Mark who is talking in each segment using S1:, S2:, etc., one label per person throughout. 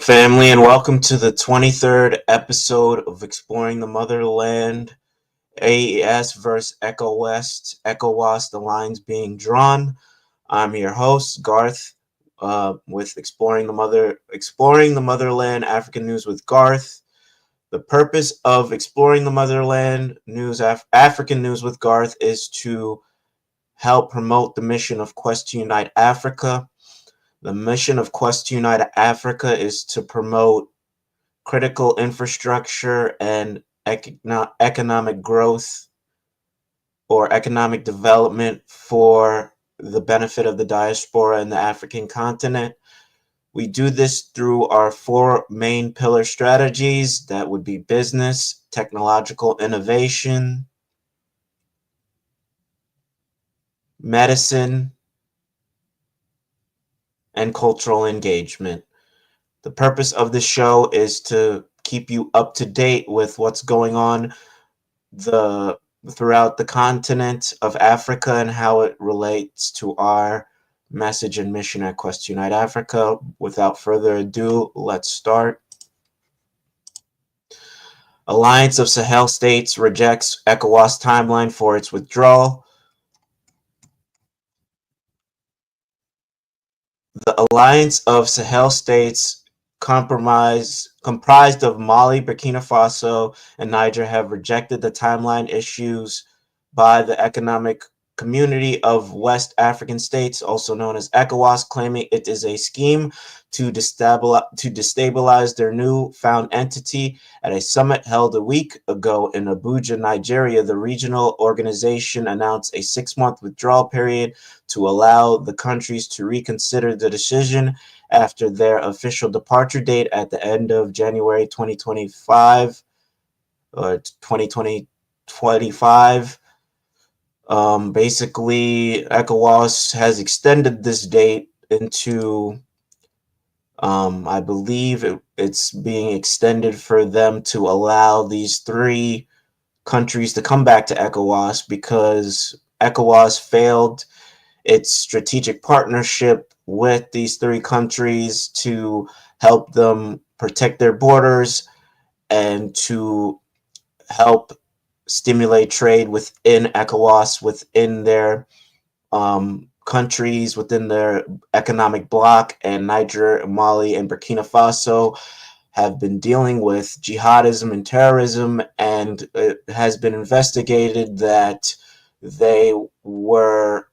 S1: up, family, and welcome to the 23rd episode of Exploring the Motherland, AES versus ECOWEST, the lines being drawn. I'm your host, Garth, with Exploring the Motherland, African News with Garth. The purpose of Exploring the Motherland African News with Garth is to help promote the mission of Quest to Unite Africa. The mission of Quest to Unite Africa is to promote critical infrastructure and economic growth or economic development for the benefit of the diaspora in the African continent. We do this through our four main pillar strategies. That would be business, technological innovation, medicine, and cultural engagement. The purpose of this show is to keep you up to date with what's going on throughout the continent of Africa and how it relates to our message and mission at Quest Unite Africa. Without further ado, let's start. Alliance of Sahel States rejects ECOWAS timeline for its withdrawal. The Alliance of Sahel States, comprised of Mali, Burkina Faso, and Niger, have rejected the timeline issues by the Economic Community of West African States, also known as ECOWAS, claiming it is a scheme to destabilize their newfound entity. At a summit held a week ago in Abuja, Nigeria, the regional organization announced a 6-month withdrawal period to allow the countries to reconsider the decision after their official departure date at the end of January 2025 or 2025. Basically, ECOWAS has extended this date into, I believe it's being extended for them to allow these three countries to come back to ECOWAS because ECOWAS failed its strategic partnership with these three countries to help them protect their borders and to help stimulate trade within ECOWAS, within their countries, within their economic bloc. And Niger, Mali, and Burkina Faso have been dealing with jihadism and terrorism, and it has been investigated that they were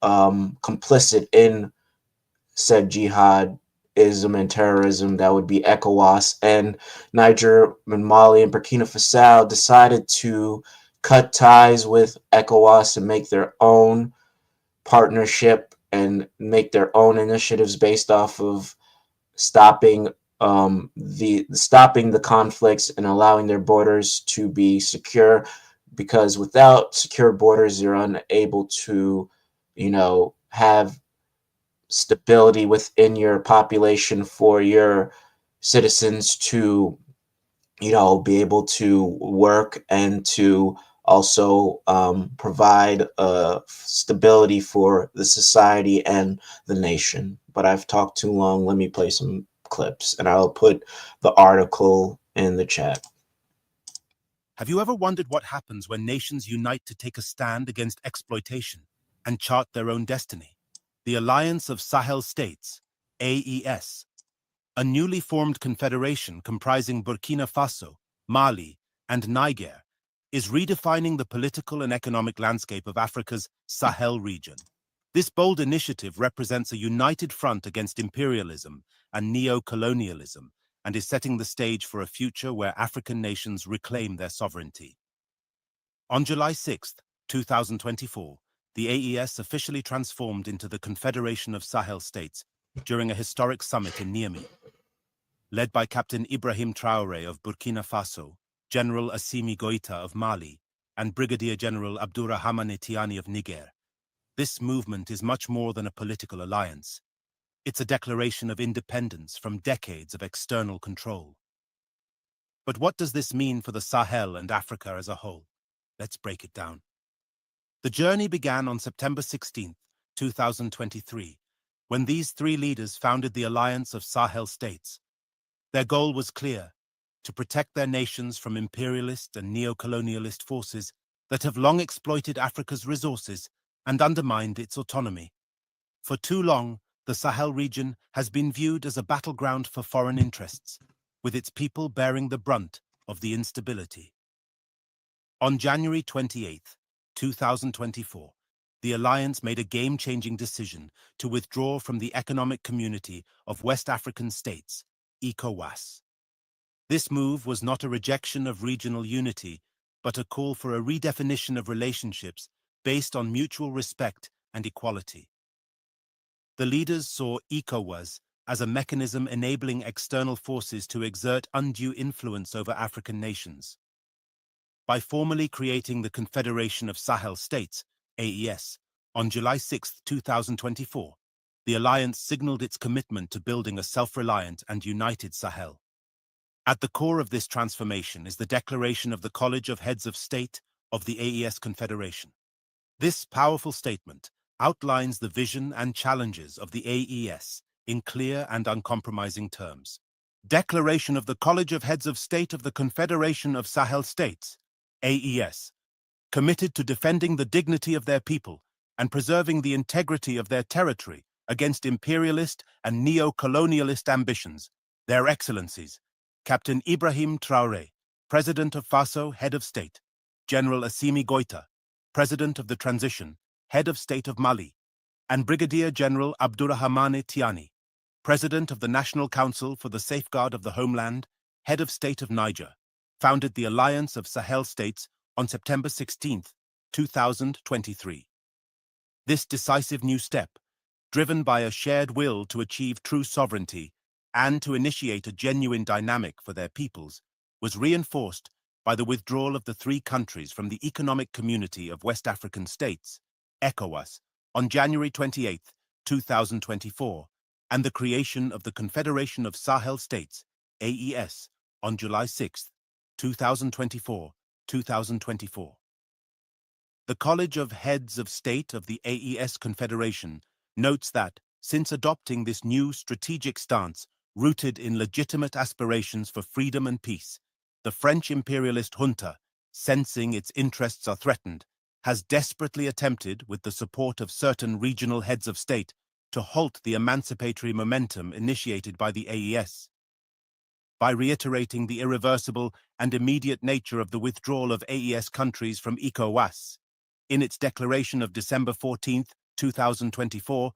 S1: complicit in said jihadism and terrorism. That would be ECOWAS. And Niger and Mali and Burkina Faso decided to cut ties with ECOWAS and make their own partnership and make their own initiatives based off of stopping the conflicts and allowing their borders to be secure, because without secure borders, you're unable to, have stability within your population for your citizens to, be able to work and to also provide stability for the society and the nation. But I've talked too long. Let me play some clips, and I'll put the article in the chat.
S2: Have you ever wondered what happens when nations unite to take a stand against exploitation and chart their own destiny? The Alliance of Sahel States, AES, a newly formed confederation comprising Burkina Faso, Mali, and Niger, is redefining the political and economic landscape of Africa's Sahel region. This bold initiative represents a united front against imperialism and neo-colonialism and is setting the stage for a future where African nations reclaim their sovereignty. On July 6, 2024, the AES officially transformed into the Confederation of Sahel States during a historic summit in Niamey. Led by Captain Ibrahim Traoré of Burkina Faso, General Assimi Goïta of Mali, and Brigadier General Abdourahmane Tiani of Niger, this movement is much more than a political alliance. It's a declaration of independence from decades of external control. But what does this mean for the Sahel and Africa as a whole? Let's break it down. The journey began on September 16, 2023, when these three leaders founded the Alliance of Sahel States, Their goal was clear: to protect their nations from imperialist and neo-colonialist forces that have long exploited Africa's resources and undermined its autonomy. For too long, the Sahel region has been viewed as a battleground for foreign interests, with its people bearing the brunt of the instability. On January 28, 2024, the alliance made a game-changing decision to withdraw from the Economic Community of West African States, ECOWAS. This move was not a rejection of regional unity, but a call for a redefinition of relationships based on mutual respect and equality. The leaders saw ECOWAS as a mechanism enabling external forces to exert undue influence over African nations. By formally creating the Confederation of Sahel States, AES, on July 6, 2024, the alliance signaled its commitment to building a self-reliant and united Sahel. At the core of this transformation is the declaration of the College of Heads of State of the AES Confederation. This powerful statement outlines the vision and challenges of the AES in clear and uncompromising terms. Declaration of the College of Heads of State of the Confederation of Sahel States, AES, committed to defending the dignity of their people and preserving the integrity of their territory against imperialist and neo-colonialist ambitions. Their Excellencies, Captain Ibrahim Traoré, President of FASO, Head of State; General Assimi Goïta, President of the Transition, Head of State of Mali; and Brigadier General Abdourahmane Tiani, President of the National Council for the Safeguard of the Homeland, Head of State of Niger, founded the Alliance of Sahel States on September 16, 2023. This decisive new step, driven by a shared will to achieve true sovereignty and to initiate a genuine dynamic for their peoples, was reinforced by the withdrawal of the three countries from the Economic Community of West African States, ECOWAS, on January 28, 2024, and the creation of the Confederation of Sahel States, AES, on July 6, 2024. The College of Heads of State of the AES Confederation notes that, since adopting this new strategic stance rooted in legitimate aspirations for freedom and peace, the French imperialist junta, sensing its interests are threatened, has desperately attempted, with the support of certain regional heads of state, to halt the emancipatory momentum initiated by the AES. By reiterating the irreversible and immediate nature of the withdrawal of AES countries from ECOWAS, in its declaration of December 14, 2024,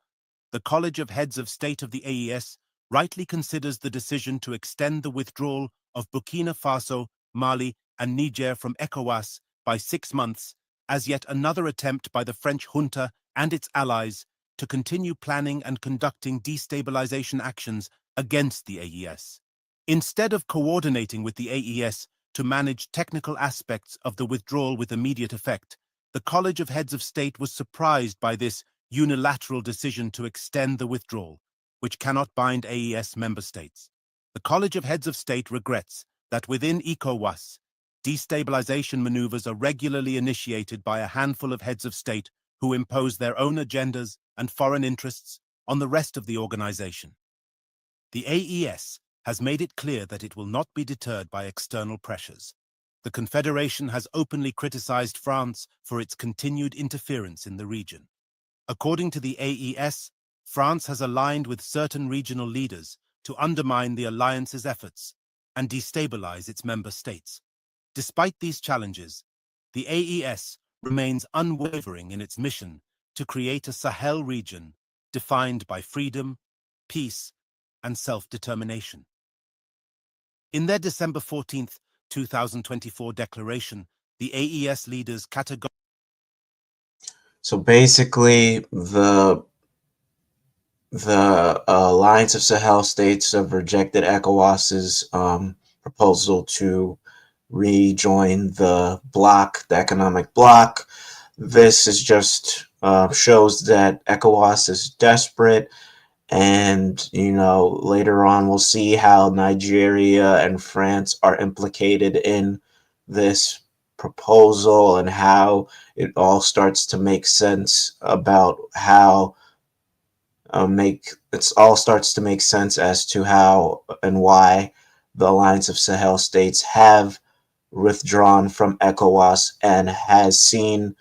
S2: the College of Heads of State of the AES rightly considers the decision to extend the withdrawal of Burkina Faso, Mali, and Niger from ECOWAS by 6 months as yet another attempt by the French junta and its allies to continue planning and conducting destabilization actions against the AES. Instead of coordinating with the AES to manage technical aspects of the withdrawal with immediate effect, the College of Heads of State was surprised by this unilateral decision to extend the withdrawal, which cannot bind AES member states. The College of Heads of State regrets that within ECOWAS, destabilization maneuvers are regularly initiated by a handful of heads of state who impose their own agendas and foreign interests on the rest of the organization. The AES has made it clear that it will not be deterred by external pressures. The Confederation has openly criticized France for its continued interference in the region. According to the AES, France has aligned with certain regional leaders to undermine the alliance's efforts and destabilize its member states. Despite these challenges, the AES remains unwavering in its mission to create a Sahel region defined by freedom, peace, and self-determination. In their December 14, 2024 declaration, the AES leaders categorically.
S1: So basically, the Alliance of Sahel States have rejected ECOWAS's proposal to rejoin the bloc, the economic bloc. This is just shows that ECOWAS is desperate, and later on we'll see how Nigeria and France are implicated in this proposal and how it all starts to make sense about how it all starts to make sense as to how and why the Alliance of Sahel States have withdrawn from ECOWAS and has seen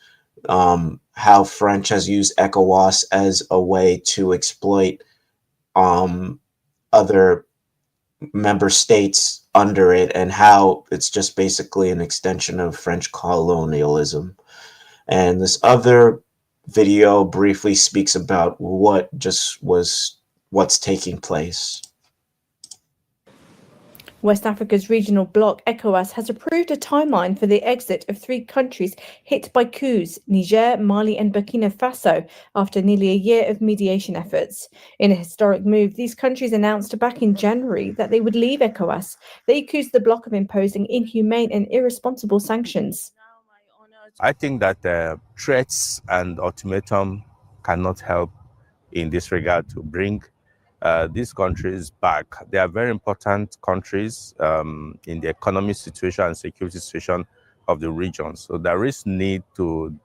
S1: how French has used ECOWAS as a way to exploit other member states under it, and how it's just basically an extension of French colonialism. And this other video briefly speaks about what's taking place.
S3: West Africa's regional bloc, ECOWAS, has approved a timeline for the exit of 3 countries hit by coups, Niger, Mali and Burkina Faso, after nearly a year of mediation efforts. In a historic move, these countries announced back in January that they would leave ECOWAS. They accused the bloc of imposing inhumane and irresponsible sanctions.
S4: I think that threats and ultimatum cannot help in this regard to bring these countries back. They are very important countries in the economic situation and security situation of the region. So there is need to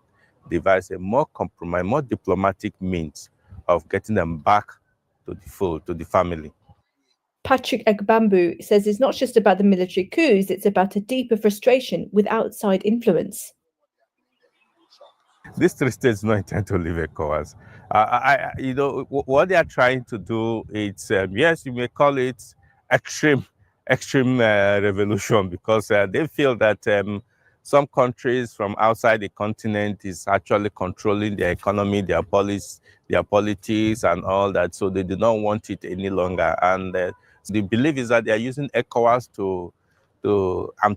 S4: devise a more compromise, more diplomatic means of getting them back to the fold, to the family.
S3: Patrick Agbambu says it's not just about the military coups, it's about a deeper frustration with outside influence.
S4: These 3 states do not intend to leave ECOWAS. What they are trying to do is, yes, you may call it extreme revolution, because they feel that some countries from outside the continent is actually controlling their economy, their policies, their politics, and all that. So they do not want it any longer. And the belief is that they are using ECOWAS to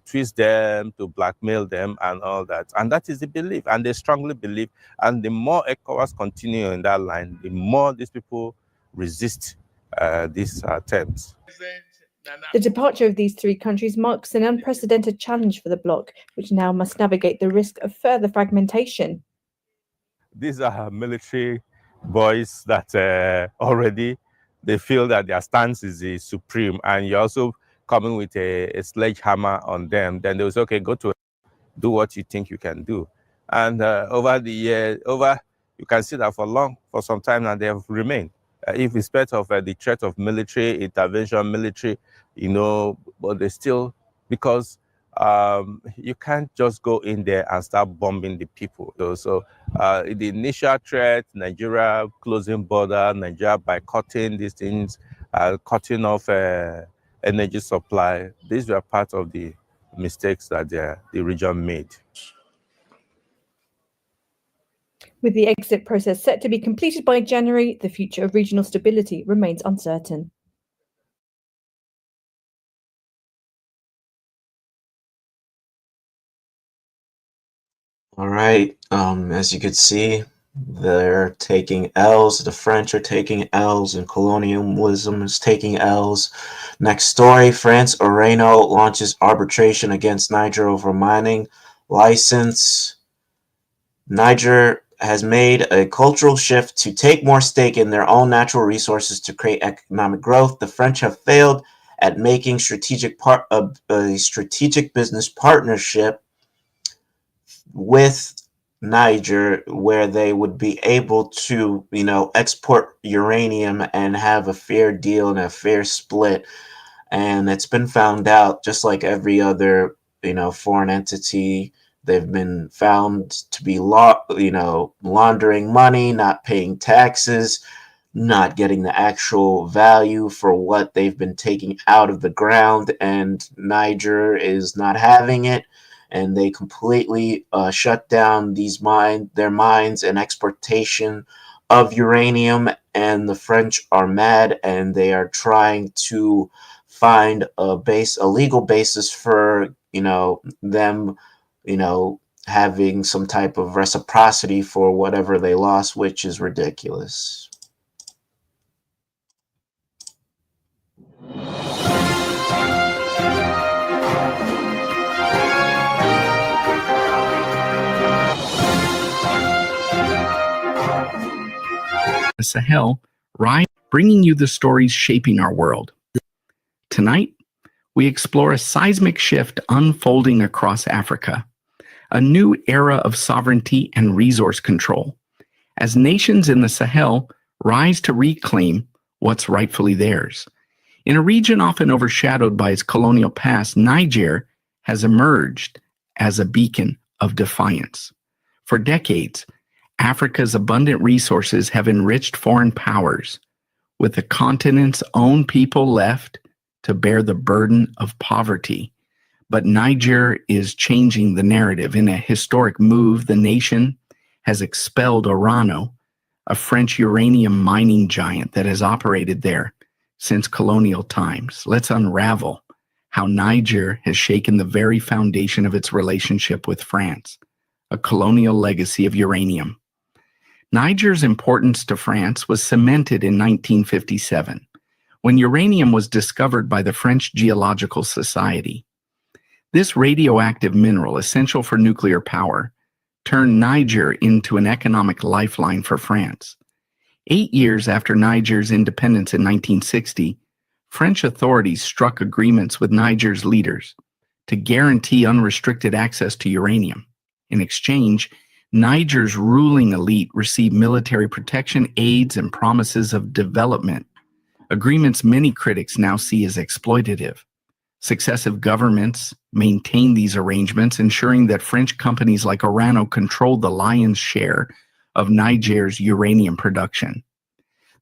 S4: twist them, to blackmail them, and all that. And that is the belief, and they strongly believe. And the more ECOWAS continue in that line, the more these people resist these attempts.
S3: The departure of these 3 countries marks an unprecedented challenge for the bloc, which now must navigate the risk of further fragmentation.
S4: These are military boys that already they feel that their stance is the supreme, and you're also coming with a sledgehammer on them. Then they'll say, okay, go to do what you think you can do. And over the years, you can see that for some time now, they have remained. If it's part of the threat of military intervention, but they still, because you can't just go in there and start bombing the people. So the initial threat, Nigeria closing border, Nigeria boycotting these things, cutting off energy supply, these were part of the mistakes that the region made.
S3: With the exit process set to be completed by January, the future of regional stability remains uncertain.
S1: All right, as you could see, they're taking L's. The French are taking L's, and colonialism is taking L's. Next story, France Orano launches arbitration against Niger over mining license. Niger has made a cultural shift to take more stake in their own natural resources to create economic growth. The French have failed at making a strategic business partnership with Niger, where they would be able to, export uranium and have a fair deal and a fair split. And it's been found out, just like every other, foreign entity, they've been found to be, laundering money, not paying taxes, not getting the actual value for what they've been taking out of the ground. And Niger is not having it. And they completely shut down their mines and exportation of uranium. And the French are mad, and they are trying to find a legal basis for them having some type of reciprocity for whatever they lost, which is ridiculous.
S5: Sahel, bringing you the stories shaping our world. Tonight, we explore a seismic shift unfolding across Africa, a new era of sovereignty and resource control, as nations in the Sahel rise to reclaim what's rightfully theirs. In a region often overshadowed by its colonial past, Niger has emerged as a beacon of defiance. For decades, Africa's abundant resources have enriched foreign powers, with the continent's own people left to bear the burden of poverty. But Niger is changing the narrative. In a historic move, the nation has expelled Orano, a French uranium mining giant that has operated there since colonial times. Let's unravel how Niger has shaken the very foundation of its relationship with France, a colonial legacy of uranium. Niger's importance to France was cemented in 1957, when uranium was discovered by the French Geological Society. This radioactive mineral, essential for nuclear power, turned Niger into an economic lifeline for France. 8 years after Niger's independence in 1960, French authorities struck agreements with Niger's leaders to guarantee unrestricted access to uranium. In exchange, Niger's ruling elite received military protection, aids, and promises of development, agreements many critics now see as exploitative. Successive governments maintained these arrangements, ensuring that French companies like Orano controlled the lion's share of Niger's uranium production.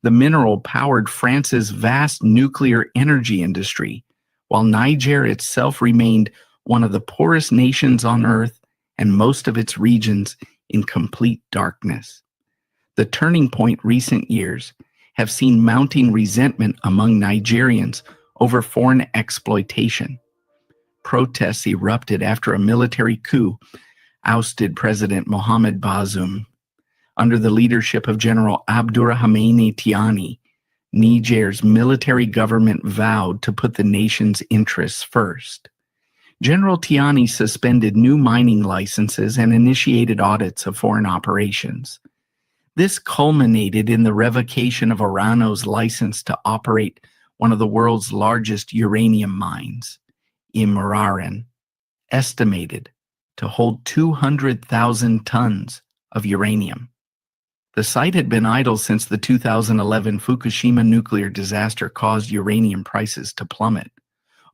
S5: The mineral powered France's vast nuclear energy industry, while Niger itself remained one of the poorest nations on earth and most of its regions in complete darkness. The turning point recent years have seen mounting resentment among Nigerians over foreign exploitation. Protests erupted after a military coup ousted President Mohamed Bazoum. Under the leadership of General Abdourahmane Tiani, Niger's military government vowed to put the nation's interests first. General Tiani suspended new mining licenses and initiated audits of foreign operations. This culminated in the revocation of Orano's license to operate one of the world's largest uranium mines, Imuraren, estimated to hold 200,000 tons of uranium. The site had been idle since the 2011 Fukushima nuclear disaster caused uranium prices to plummet.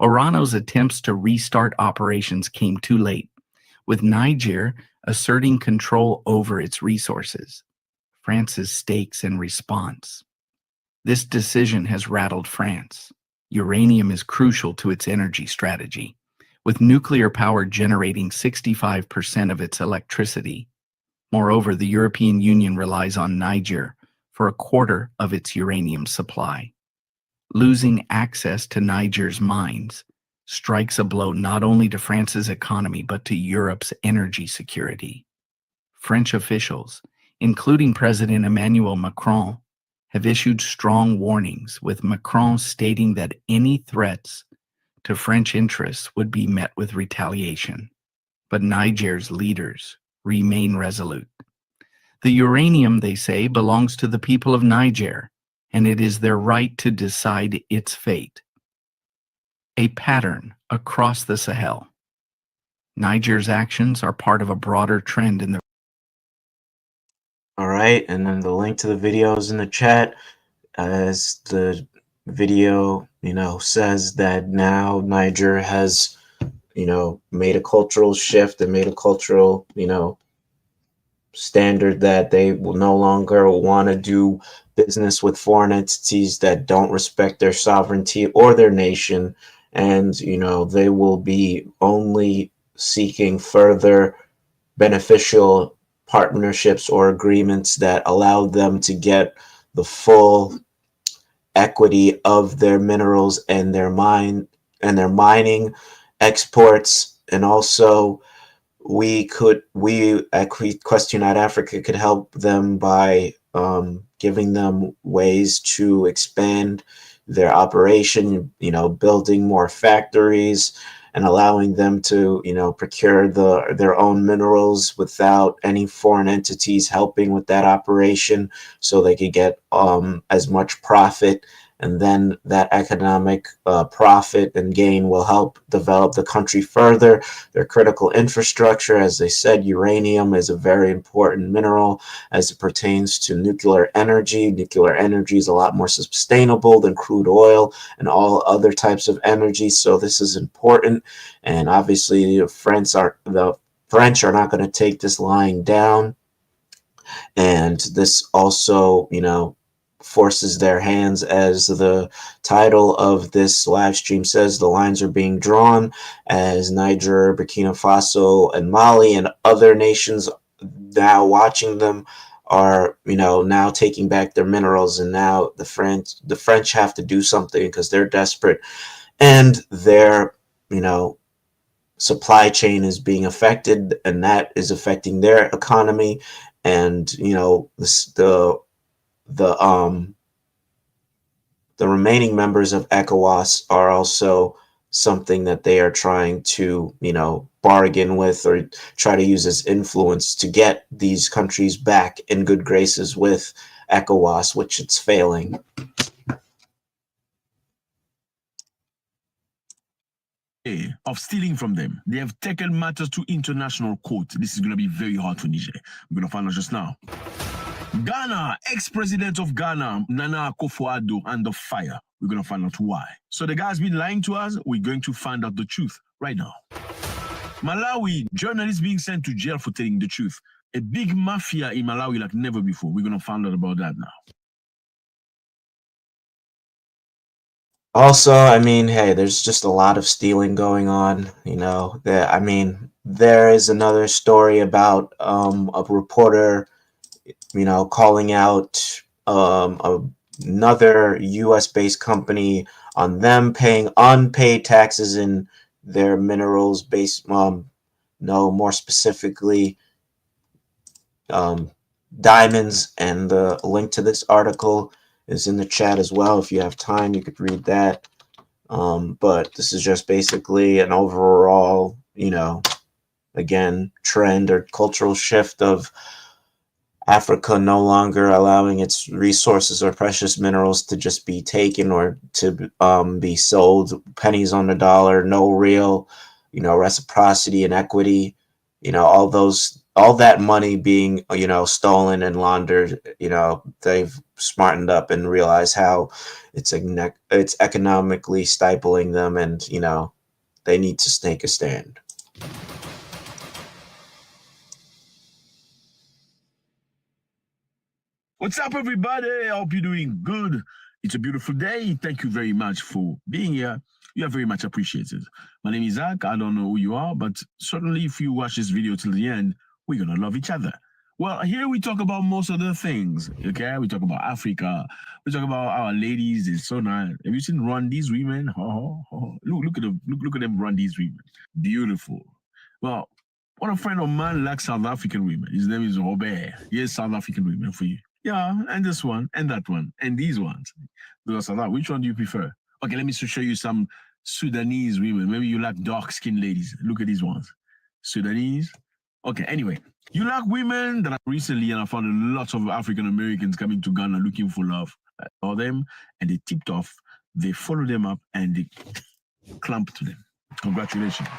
S5: Orano's attempts to restart operations came too late, with Niger asserting control over its resources. France's stakes in response. This decision has rattled France. Uranium is crucial to its energy strategy, with nuclear power generating 65% of its electricity. Moreover, the European Union relies on Niger for a quarter of its uranium supply. Losing access to Niger's mines strikes a blow not only to France's economy but to Europe's energy security. French officials, including President Emmanuel Macron, have issued strong warnings, with Macron stating that any threats to French interests would be met with retaliation. But Niger's leaders remain resolute. The uranium, they say, belongs to the people of Niger, and it is their right to decide its fate. A pattern across the Sahel. Niger's actions are part of a broader trend in the...
S1: All right, and then the link to the video is in the chat. As the video, says that now Niger has, made a cultural shift and made a cultural, standard that they will no longer want to do business with foreign entities that don't respect their sovereignty or their nation. And, they will be only seeking further beneficial partnerships or agreements that allow them to get the full equity of their minerals and their mining exports. And also we at Question at Africa could help them by giving them ways to expand their operation, building more factories and allowing them to, procure their own minerals without any foreign entities helping with that operation, so they could get as much profit and then that economic profit and gain will help develop the country further. Their critical infrastructure, as they said, uranium is a very important mineral as it pertains to nuclear energy. Nuclear energy is a lot more sustainable than crude oil and all other types of energy, so this is important. And obviously the French are not going to take this lying down, and this also, you know, forces their hands. As the title of this live stream says, the lines are being drawn as Niger, Burkina Faso, and Mali and other nations now watching them are, you know, now taking back their minerals, and now the French have to do something because they're desperate, and their, you know, supply chain is being affected, and that is affecting their economy. And, you know, the remaining members of ECOWAS are also something that they are trying to, you know, bargain with or try to use as influence to get these countries back in good graces with ECOWAS, which it's failing.
S6: Of stealing from them. They have taken matters to international court. This is going to be very hard for Niger. We're going to find out just now. Ghana, ex-president of Ghana, Nana Akufo-Addo, under fire. We're going to find out why. So the guy's been lying to us. We're going to find out the truth right now. Malawi, journalists being sent to jail for telling the truth. A big mafia in Malawi like never before. We're going to find out about that now.
S1: Also, I mean, hey, there's just a lot of stealing going on, you know. I mean, there is another story about a reporter, you know, calling out another US-based company on them paying unpaid taxes in their minerals based, no, more specifically, diamonds. And the link to this article is in the chat as well. If you have time, you could read that. But this is just basically an overall, you know, again, trend or cultural shift of Africa no longer allowing its resources or precious minerals to just be taken or to be sold pennies on the dollar. No real, you know, reciprocity and equity. You know, all that money being, you know, stolen and laundered. You know, they've smartened up and realized how it's economically stifling them, and, you know, they need to take a stand.
S6: What's up, everybody? I hope you're doing good. It's a beautiful day. Thank you very much for being here. You are very much appreciated. My name is Zach. I don't know who you are, but certainly if you watch this video till the end, we're going to love each other. Well, here we talk about most of the things, okay? We talk about Africa. We talk about our ladies. It's so nice. Have you seen run these women? Look at them. Look at them run these women. Beautiful. Well, one friend of mine likes South African women. His name is Robert. He has South African women for you. Yeah, and this one, and that one, and these ones. Which one do you prefer? Okay, let me show you some Sudanese women. Maybe you like dark-skinned ladies. Look at these ones. Sudanese. Okay, anyway. You like women that are recently, and I found a lot of African Americans coming to Ghana looking for love. I saw them, and they tipped off. They followed them up, and they clumped to them. Congratulations.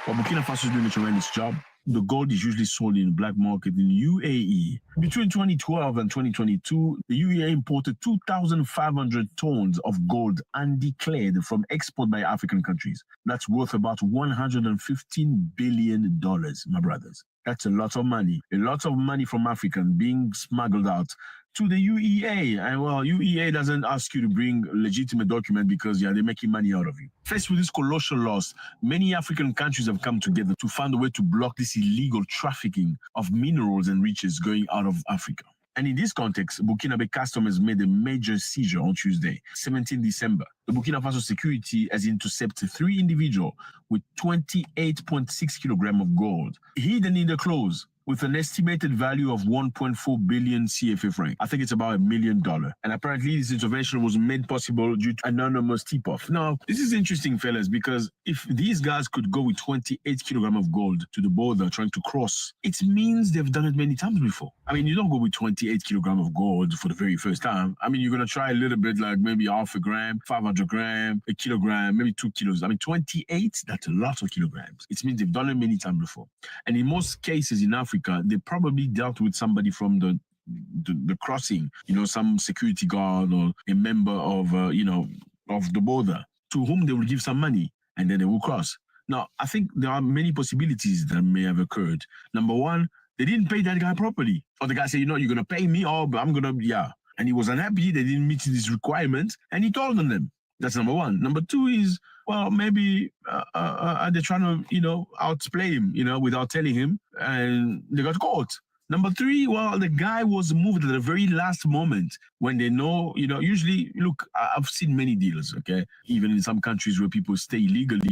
S6: Well, Burkina Faso is doing a tremendous job. The gold is usually sold in the black market in UAE. Between 2012 and 2022, the UAE imported 2,500 tons of gold undeclared from export by African countries. That's worth about $115 billion, my brothers. That's a lot of money. A lot of money from African being smuggled out to the UEA. And well, UEA doesn't ask you to bring a legitimate document because, yeah, they're making money out of you. Faced with this colossal loss, many African countries have come together to find a way to block this illegal trafficking of minerals and riches going out of Africa. And in this context, Burkinabe Customs made a major seizure on Tuesday, 17 December. The Burkina Faso security has intercepted 3 individuals with 28.6 kilograms of gold hidden in their clothes. with an estimated value of 1.4 billion CFA franc. I think it's about $1 million. And apparently this intervention was made possible due to anonymous tip-off. Now, this is interesting, fellas, because if these guys could go with 28 kilograms of gold to the border trying to cross, it means they've done it many times before. I mean, you don't go with 28 kilograms of gold for the very first time. I mean, you're going to try a little bit, like maybe half a gram, 500 grams, a kilogram, maybe 2 kilos. I mean, 28, that's a lot of kilograms. It means they've done it many times before. And in most cases in Africa, they probably dealt with somebody from the crossing, some security guard or a member of, of the border, to whom they will give some money and then they will cross. Now, I think there are many possibilities that may have occurred. Number one, they didn't pay that guy properly. Or the guy said, you're going to pay me, but I'm going to, yeah. And he was unhappy, they didn't meet this requirement, and he told on them. That's number one. Number two is, well, maybe they're trying to, outplay him, without telling him, and they got caught. Number three, well, the guy was moved at the very last moment when they know, usually, look, I've seen many deals, okay? Even in some countries where people stay illegally,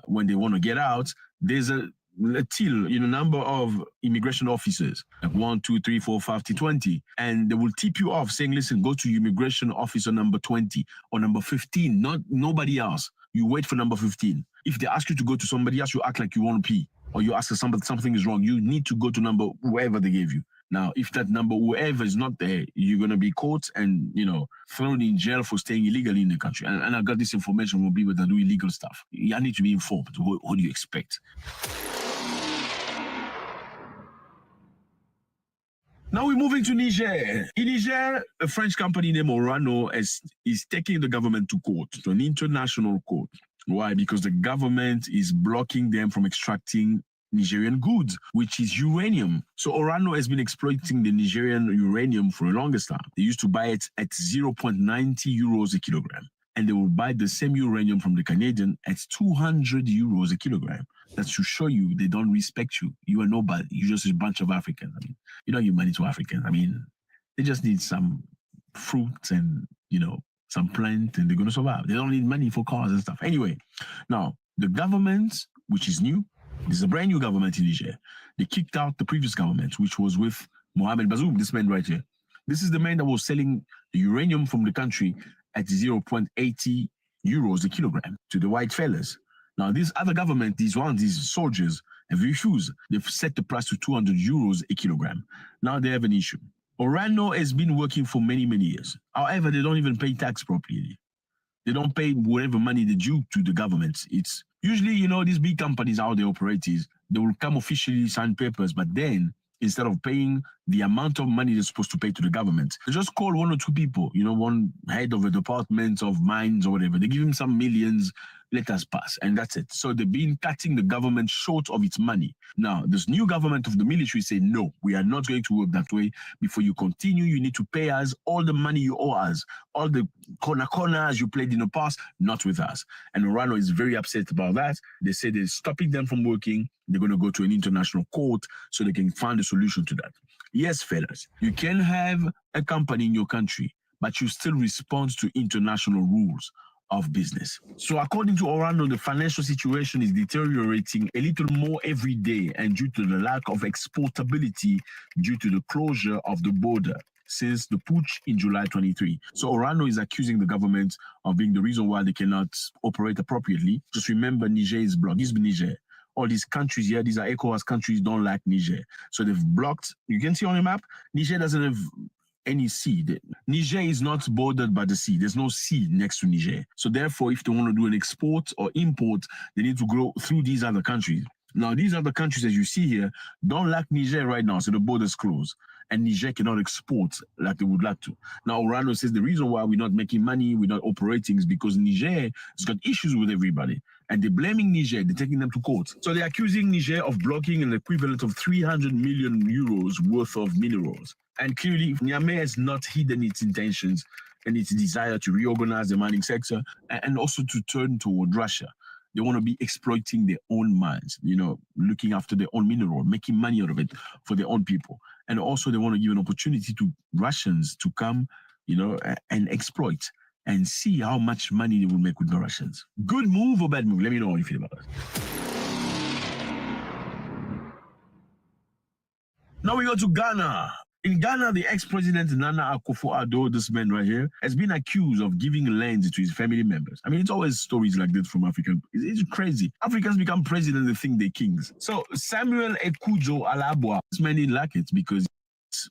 S6: when they want to get out, there's a till, number of immigration officers, like 1, 2, 3, 4, 5 to 20, and they will tip you off saying, listen, go to immigration officer number 20 or number 15, not nobody else. You wait for number 15. If they ask you to go to somebody else, you act like you want to pee, or you ask something is wrong. You need to go to number whoever they gave you. Now, if that number, whoever is not there, you're going to be caught and, thrown in jail for staying illegally in the country. And I got this information from people that do illegal stuff. You need to be informed. What do you expect? Now we're moving to Niger. In Niger, a French company named Orano is taking the government to court, to an international court. Why? Because the government is blocking them from extracting Nigerian goods, which is uranium. So Orano has been exploiting the Nigerian uranium for the longest time. They used to buy it at 0.90 euros a kilogram. And they will buy the same uranium from the Canadian at 200 euros a kilogram. That should show you they don't respect you. You are nobody. You're just a bunch of Africans. I mean, you don't give money to Africans. I mean, they just need some fruit and, some plant, and they're going to survive. They don't need money for cars and stuff. Anyway, now, the government, which is new, this is a brand new government in Niger. They kicked out the previous government, which was with Mohamed Bazoum, this man right here. This is the man that was selling the uranium from the country at 0.80 euros a kilogram to the white fellas. Now, this other government, these soldiers, have refused. They've set the price to 200 euros a kilogram. Now they have an issue. Orano has been working for many, many years. However, they don't even pay tax properly. They don't pay whatever money they due to the government. It's usually, these big companies, how they operate is they will come officially sign papers, but then instead of paying the amount of money they're supposed to pay to the government, they just call one or two people, one head of a department of mines or whatever. They give him some millions, let us pass, and that's it. So they've been cutting the government short of its money. Now, this new government of the military say, no, we are not going to work that way. Before you continue, you need to pay us all the money you owe us, all the corners you played in the past, not with us. And Orano is very upset about that. They say they're stopping them from working. They're going to go to an international court so they can find a solution to that. Yes, fellas, you can have a company in your country, but you still respond to international rules of business. So according to Orano, the financial situation is deteriorating a little more every day, and due to the lack of exportability due to the closure of the border since the putsch in July 23. So Orano is accusing the government of being the reason why they cannot operate appropriately. Just remember, Niger is blocked. This is Niger. All these countries here, these are ECOWAS countries, don't like Niger. So they've blocked. You can see on the map, Niger doesn't have any sea. Niger is not bordered by the sea. There's no sea next to Niger. So therefore, if they want to do an export or import, they need to go through these other countries. Now, these other countries, as you see here, don't like Niger right now, so the border's closed. And Niger cannot export like they would like to. Now, Orano says the reason why we're not making money, we're not operating, is because Niger has got issues with everybody. And they're blaming Niger, they're taking them to court. So they're accusing Niger of blocking an equivalent of 300 million euros worth of minerals. And clearly, Niamey has not hidden its intentions and its desire to reorganize the mining sector and also to turn toward Russia. They want to be exploiting their own mines, looking after their own mineral, making money out of it for their own people. And also they want to give an opportunity to Russians to come, and exploit and see how much money they will make with the Russians. Good move or bad move? Let me know how you feel about it. Now we go to Ghana. In Ghana, the ex-president Nana Akufo-Addo, this man right here, has been accused of giving land to his family members. I mean, it's always stories like this from African. It's crazy. Africans become president, they think they're kings. So Samuel Ekujo Alabwa, this man didn't like it because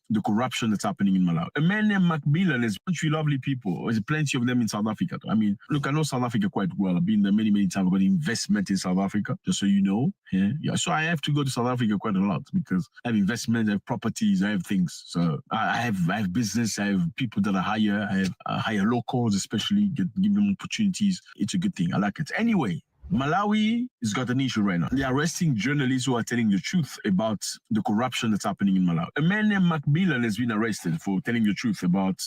S6: the corruption that's happening in Malawi. A man named Macmillan, there's a bunch of lovely people. There's plenty of them in South Africa. I mean, look, I know South Africa quite well. I've been there many, many times. I've got investment in South Africa, just so you know. Yeah. So I have to go to South Africa quite a lot because I have investment, I have properties, I have things. So I have business, I have people that I hire, I have hire locals, especially give them opportunities. It's a good thing. I like it. Anyway, Malawi has got an issue right now. They're arresting journalists who are telling the truth about the corruption that's happening in Malawi. A man named Macmillan has been arrested for telling the truth about,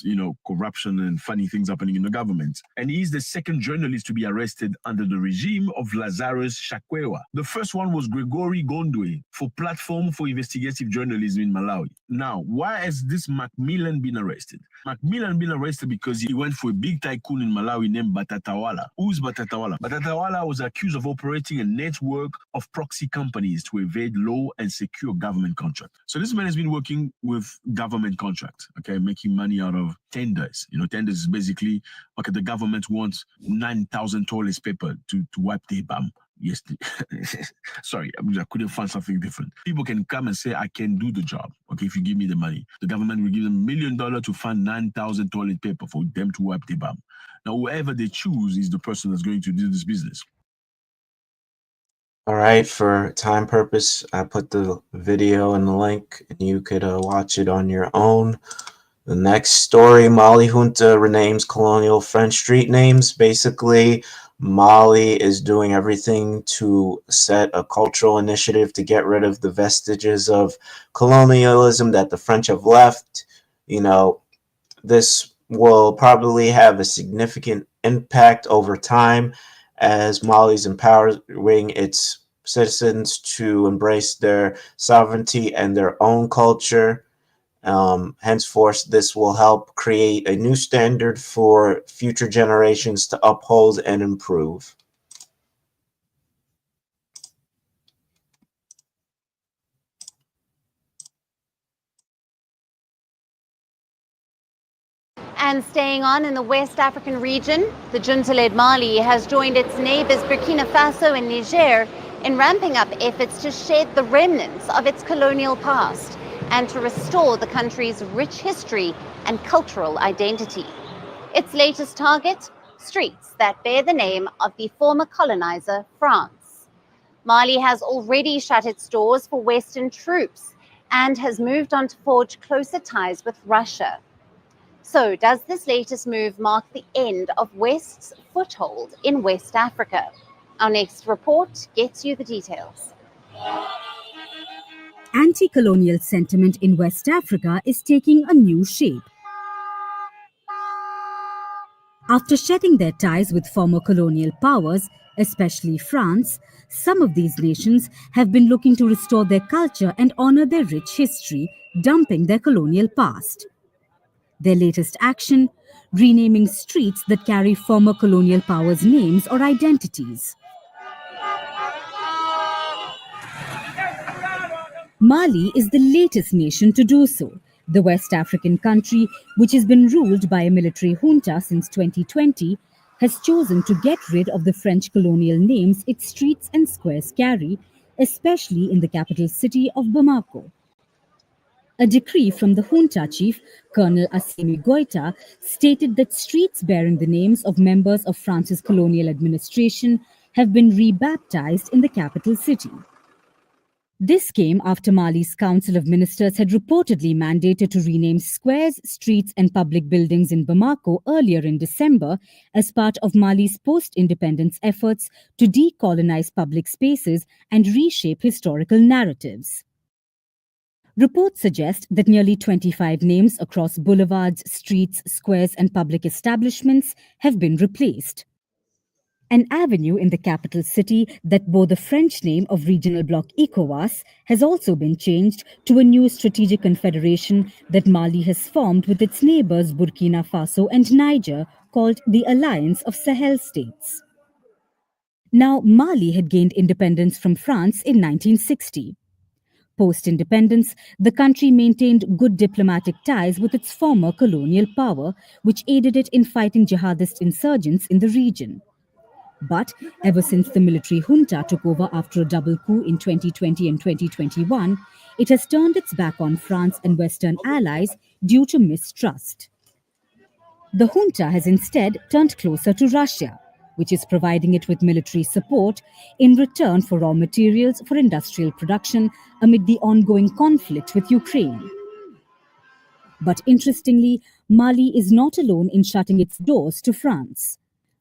S6: corruption and funny things happening in the government. And he's the second journalist to be arrested under the regime of Lazarus Chakwera. The first one was Gregory Gondwe for Platform for Investigative Journalism in Malawi. Now, why has this Macmillan been arrested? Macmillan been arrested because he went for a big tycoon in Malawi named Batatawala. Who's Batatawala? Batatawala was accused of operating a network of proxy companies to evade law and secure government contracts. So this man has been working with government contracts, okay, making money out of tenders. Tenders is basically, okay, the government wants 9,000 toilet paper to wipe their bum. Yes, sorry, I couldn't find something different. People can come and say, I can do the job, okay, if you give me the money. The government will give them $1 million to fund 9,000 toilet paper for them to wipe their bum. Now, whoever they choose is the person that's going to do this business.
S1: All right, for time purpose, I put the video in the link, and you could watch it on your own. The next story, Mali junta renames colonial French street names. Basically, Mali is doing everything to set a cultural initiative to get rid of the vestiges of colonialism that the French have left. This will probably have a significant impact over time as Mali's empowering its citizens to embrace their sovereignty and their own culture. Henceforth, this will help create a new standard for future generations to uphold and improve.
S7: And staying on in the West African region, the junta-led Mali has joined its neighbors Burkina Faso and Niger in ramping up efforts to shed the remnants of its colonial past and to restore the country's rich history and cultural identity. Its latest target, streets that bear the name of the former colonizer, France. Mali has already shut its doors for Western troops and has moved on to forge closer ties with Russia. So does this latest move mark the end of West's foothold in West Africa? Our next report gets you the details.
S8: Anti-colonial sentiment in West Africa is taking a new shape. After shedding their ties with former colonial powers, especially France, some of these nations have been looking to restore their culture and honor their rich history, dumping their colonial past. Their latest action, renaming streets that carry former colonial powers' names or identities. Mali is the latest nation to do so. The West African country, which has been ruled by a military junta since 2020, has chosen to get rid of the French colonial names its streets and squares carry, especially in the capital city of Bamako. A decree from the junta chief, Colonel Assimi Goïta, stated that streets bearing the names of members of France's colonial administration have been rebaptized in the capital city. This came after Mali's Council of Ministers had reportedly mandated to rename squares, streets and public buildings in Bamako earlier in December as part of Mali's post-independence efforts to decolonize public spaces and reshape historical narratives. Reports suggest that nearly 25 names across boulevards, streets, squares and public establishments have been replaced. An avenue in the capital city that bore the French name of regional bloc ECOWAS has also been changed to a new strategic confederation that Mali has formed with its neighbors Burkina Faso and Niger, called the Alliance of Sahel States. Now, Mali had gained independence from France in 1960. Post-independence, the country maintained good diplomatic ties with its former colonial power, which aided it in fighting jihadist insurgents in the region. But ever since the military junta took over after a double coup in 2020 and 2021, it has turned its back on France and Western allies due to mistrust. The junta has instead turned closer to Russia, which is providing it with military support in return for raw materials for industrial production amid the ongoing conflict with Ukraine. But interestingly, Mali is not alone in shutting its doors to France.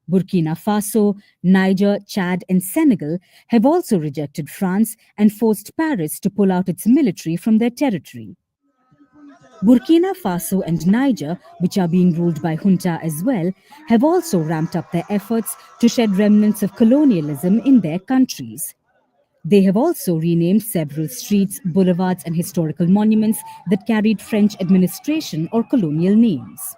S8: Burkina Faso, Niger, Chad, and Senegal have also rejected France and forced Paris to pull out its military from their territory. Burkina Faso and Niger, which are being ruled by junta as well, have also ramped up their efforts to shed remnants of colonialism in their countries. They have also renamed several streets, boulevards, and historical monuments that carried French administration or colonial names.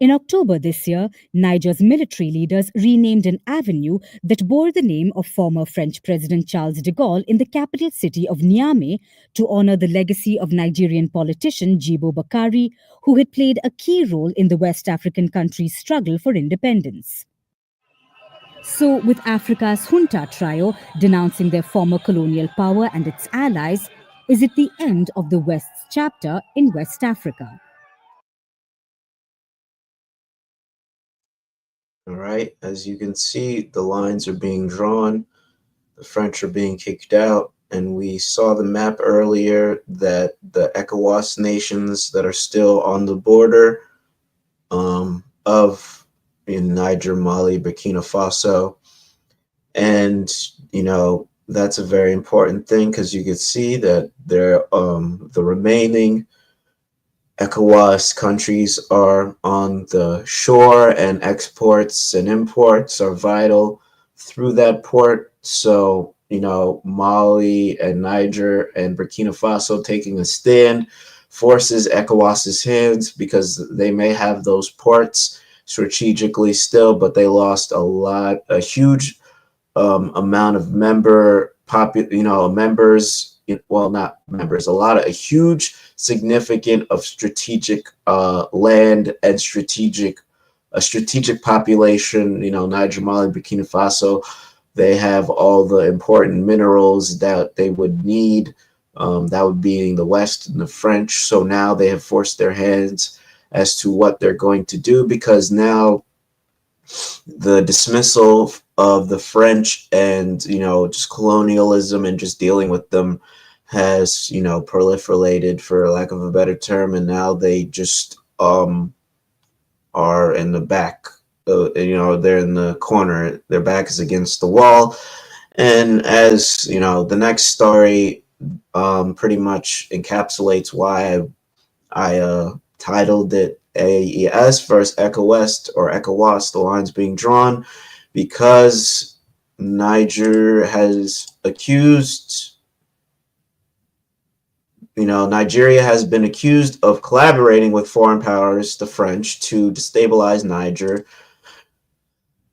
S8: In October this year, Niger's military leaders renamed an avenue that bore the name of former French President Charles de Gaulle in the capital city of Niamey to honor the legacy of Nigerian politician Jibo Bakari, who had played a key role in the West African country's struggle for independence. So, with Africa's junta trio denouncing their former colonial power and its allies, is it the end of the West's chapter in West Africa?
S1: All right, as you can see, the lines are being drawn, the French are being kicked out, and we saw the map earlier that the ECOWAS nations that are still on the border of Niger, Mali, Burkina Faso, and that's a very important thing because you can see that they're the remaining ECOWAS countries are on the shore, and exports and imports are vital through that port. So, Mali and Niger and Burkina Faso taking a stand forces ECOWAS's hands because they may have those ports strategically still, but they lost a huge amount of members, well, not members, a huge significant of strategic land and a strategic population. Niger, Mali, Burkina Faso, they have all the important minerals that they would need. That would be in the West and the French. So now they have forced their hands as to what they're going to do, because now the dismissal of the French and just colonialism and just dealing with them has proliferated, for lack of a better term, and now they just are in the back. They're in the corner. Their back is against the wall. And as the next story pretty much encapsulates why I titled it AES versus ECOWEST, or ECOWAS, the lines being drawn, because Nigeria has been accused of collaborating with foreign powers, the French, to destabilize Niger.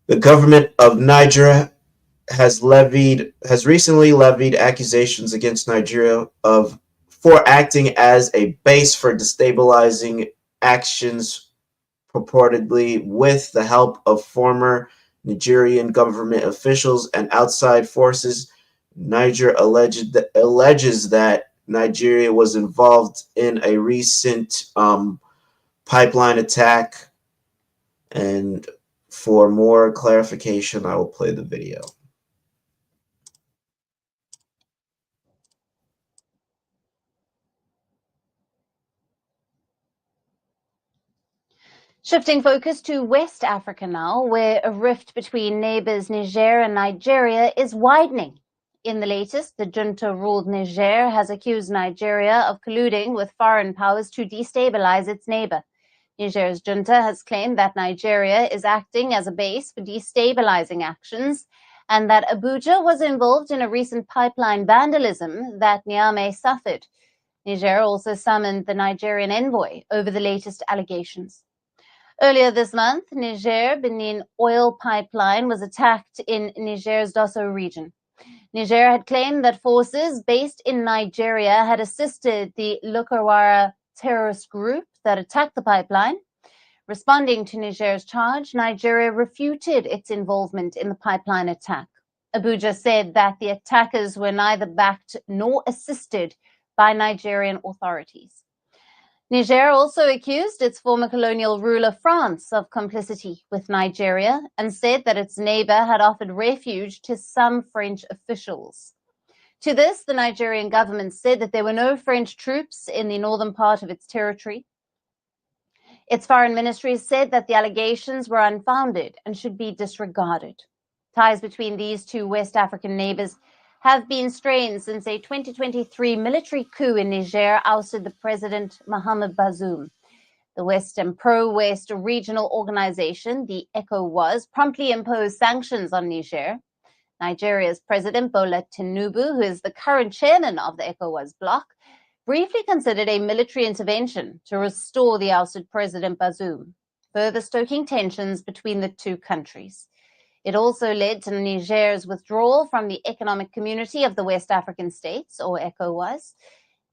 S1: The government of Niger has recently levied accusations against Nigeria for acting as a base for destabilizing actions, purportedly with the help of former Nigerian government officials and outside forces. Niger alleges that Nigeria was involved in a recent pipeline attack. And for more clarification, I will play the video.
S7: Shifting focus to West Africa now, where a rift between neighbors Niger and Nigeria is widening. In the latest, the junta-ruled Niger has accused Nigeria of colluding with foreign powers to destabilize its neighbor. Niger's junta has claimed that Nigeria is acting as a base for destabilizing actions, and that Abuja was involved in a recent pipeline vandalism that Niamey suffered. Niger also summoned the Nigerian envoy over the latest allegations. Earlier this month, Niger-Benin oil pipeline was attacked in Niger's Dosso region. Niger had claimed that forces based in Nigeria had assisted the Lokawara terrorist group that attacked the pipeline. Responding to Niger's charge, Nigeria refuted its involvement in the pipeline attack. Abuja said that the attackers were neither backed nor assisted by Nigerian authorities. Niger also accused its former colonial ruler France of complicity with Nigeria and said that its neighbor had offered refuge to some French officials. To this, the Nigerian government said that there were no French troops in the northern part of its territory. Its foreign ministry said that the allegations were unfounded and should be disregarded. Ties between these two West African neighbors have been strained since a 2023 military coup in Niger ousted the president Mohamed Bazoum. The Western pro-West regional organization, the ECOWAS, promptly imposed sanctions on Niger. Nigeria's President Bola Tinubu, who is the current chairman of the ECOWAS bloc, briefly considered a military intervention to restore the ousted President Bazoum, further stoking tensions between the two countries. It also led to Niger's withdrawal from the Economic Community of the West African States, or ECOWAS.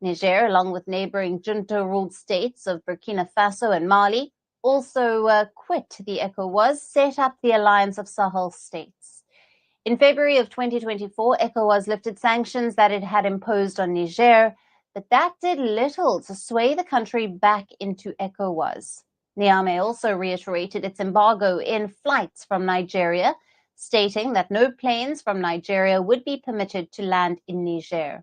S7: Niger, along with neighboring junta-ruled states of Burkina Faso and Mali, also quit the ECOWAS, set up the Alliance of Sahel States. In February of 2024, ECOWAS lifted sanctions that it had imposed on Niger, but that did little to sway the country back into ECOWAS. Niamey also reiterated its embargo in flights from Nigeria, stating that no planes from Nigeria would be permitted to land in Niger.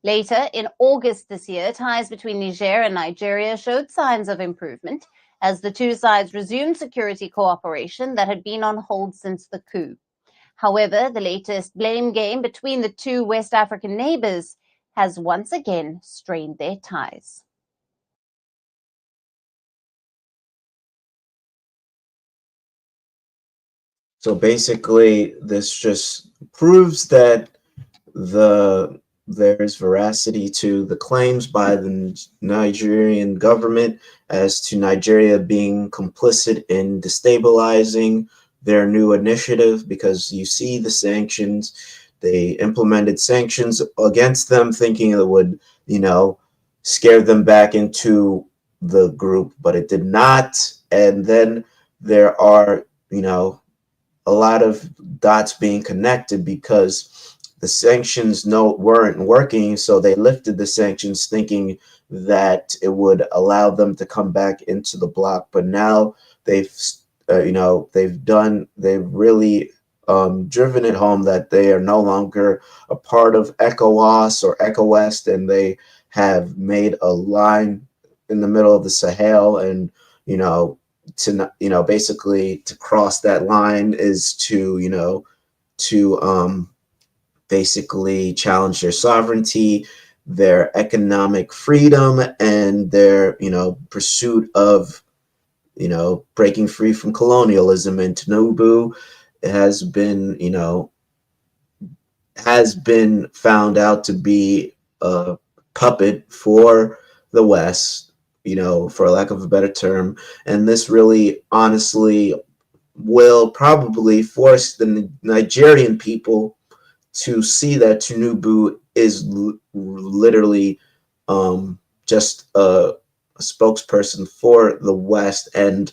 S7: Later, in August this year, ties between Niger and Nigeria showed signs of improvement as the two sides resumed security cooperation that had been on hold since the coup. However, the latest blame game between the two West African neighbors has once again strained their ties.
S1: So basically, this just proves that there's veracity to the claims by the Nigerian government as to Nigeria being complicit in destabilizing their new initiative, because you see the sanctions. They implemented sanctions against them thinking it would, scare them back into the group, but it did not. And then there are, a lot of dots being connected because the sanctions weren't working, so they lifted the sanctions thinking that it would allow them to come back into the bloc. But now they've really driven it home that they are no longer a part of ECOWAS or ECOWEST, and they have made a line in the middle of the Sahel, and basically to cross that line is to basically challenge their sovereignty, their economic freedom, and their pursuit of breaking free from colonialism. And Tinubu has been found out to be a puppet for the West, for lack of a better term. And this really honestly will probably force the Nigerian people to see that Tinubu is literally just a spokesperson for the West, and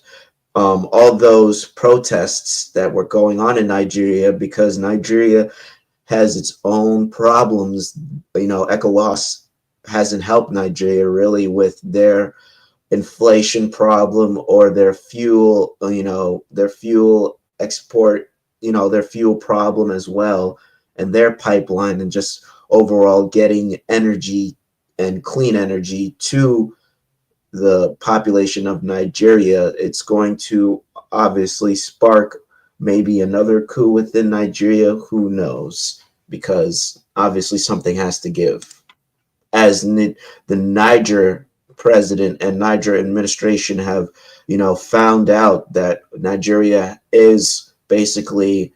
S1: all those protests that were going on in Nigeria, because Nigeria has its own problems. ECOWAS hasn't helped Nigeria really with their inflation problem or their fuel, their fuel export, their fuel problem as well, and their pipeline, and just overall getting energy and clean energy to the population of Nigeria. It's going to obviously spark maybe another coup within Nigeria. Who knows? Because obviously something has to give. As the Niger president and Niger administration have, found out that Nigeria is basically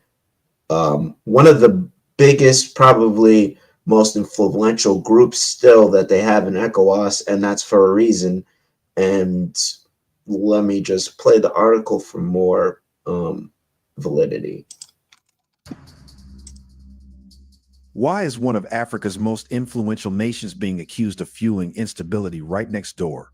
S1: one of the biggest, probably most influential groups still that they have in ECOWAS, and that's for a reason. And let me just play the article for more validity.
S9: Why is one of Africa's most influential nations being accused of fueling instability right next door?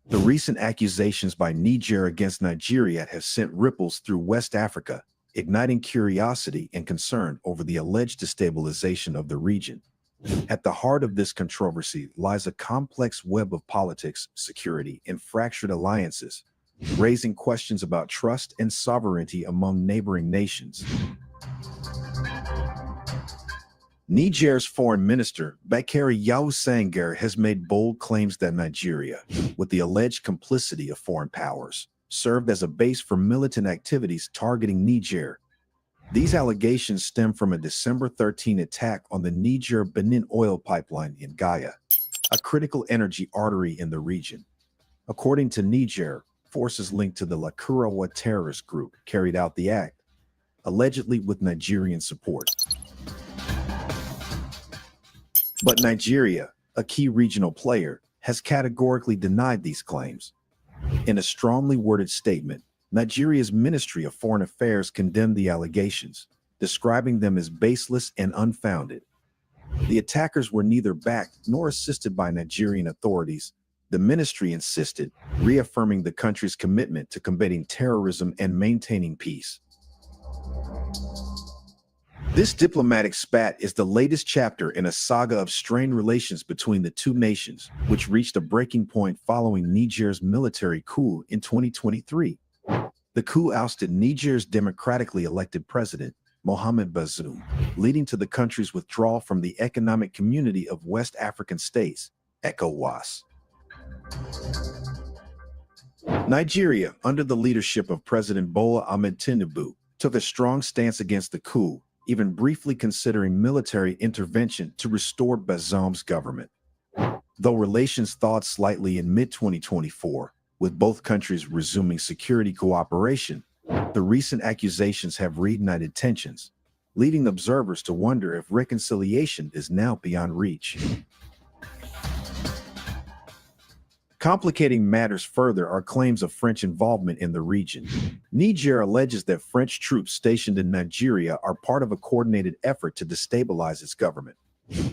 S9: The recent accusations by Niger against Nigeria have sent ripples through West Africa, igniting curiosity and concern over the alleged destabilization of the region. At the heart of this controversy lies a complex web of politics, security, and fractured alliances, raising questions about trust and sovereignty among neighboring nations. Niger's foreign minister, Bakary Yahou Sangaré, has made bold claims that Nigeria, with the alleged complicity of foreign powers, served as a base for militant activities targeting Niger. These allegations stem from a December 13 attack on the Niger-Benin oil pipeline in Gaia, a critical energy artery in the region. According to Niger, forces linked to the Lakurawa terrorist group carried out the act, allegedly with Nigerian support. But Nigeria, a key regional player, has categorically denied these claims. In a strongly worded statement, Nigeria's Ministry of Foreign Affairs condemned the allegations, describing them as baseless and unfounded. The attackers were neither backed nor assisted by Nigerian authorities, the ministry insisted, reaffirming the country's commitment to combating terrorism and maintaining peace. This diplomatic spat is the latest chapter in a saga of strained relations between the two nations, which reached a breaking point following Niger's military coup in 2023. The coup ousted Niger's democratically elected president, Mohamed Bazoum, leading to the country's withdrawal from the Economic Community of West African States, ECOWAS. Nigeria, under the leadership of President Bola Ahmed Tinubu, took a strong stance against the coup, even briefly considering military intervention to restore Bazoum's government. Though relations thawed slightly in mid-2024, with both countries resuming security cooperation, the recent accusations have reignited tensions, leading observers to wonder if reconciliation is now beyond reach. Complicating matters further are claims of French involvement in the region. Niger alleges that French troops stationed in Nigeria are part of a coordinated effort to destabilize its government.